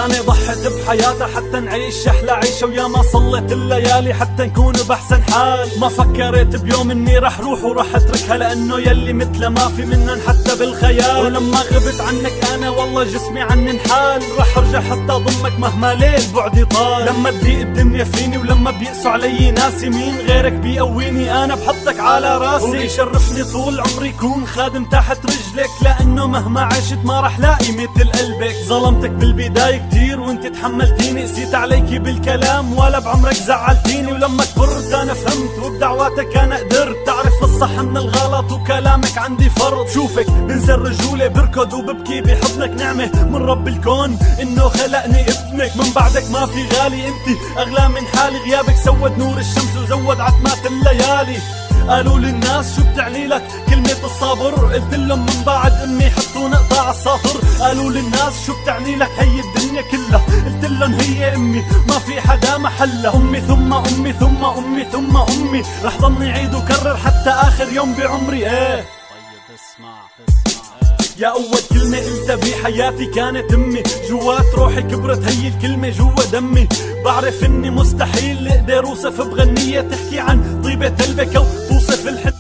إنسانة ضحت بحياتها حتى نعيش أحلى عيشة، ويا ما صلت الليالي حتى نكون بأحسن حال. ما فكرت بيوم إني رح روح ورح أتركها، لأنه يلي مثل ما في منن حتى بالخيال. ولما غبت عنك أنا والله جسمي عني انحال، رح أرجع حتى أضمك مهما ليل بعدي طال. لما تضيق الدنيا فيني ولما بيقسوا علي ناسي، مين غيرك بيقويني أنا بحطك على راسي. وبيشرفني طول عمري كون خادم تحت رجلك، لأنه مهما عشت ما رح لاقي مثل قلبك. ظلمتك بالبداية كتير وانت تحملتيني، قسيت عليكي بالكلام ولا بعمرك زعلتيني. ولما كبرت أنا فهمت وبدعواتك أنا قدرت، تعرف الصح من الغلط وكلامك عندي فرض. شوفك بنسى الرجولة بركض وببكي بحضنك، نعمة من رب الكون إنه خلقني ابنك. من بعدك ما في غالي، انت أغلى من حالي، غيابك سود نور الشمس وزود عتمات الليالي. قالوا للناس شو بتعني لك كلمة الصبر، قلت لهم من بعد امي حطوا نقطة على السطر. قالوا للناس شو بتعني لك هي الدنيا كلها، قلت لهم هي امي ما في حدا محلها. امي ثم امي ثم امي ثم امي، رح ضلني عيد وكرر حتى اخر يوم بعمري. ايه طيب اسمع يا أول كلمة قلتها بحياتي كانت أمي، جوات روحي كبرت هي الكلمة جوا دمي. بعرف إني مستحيل اقدر أوصف بغنية تحكي عن طيبة قلبك أو توصف الحب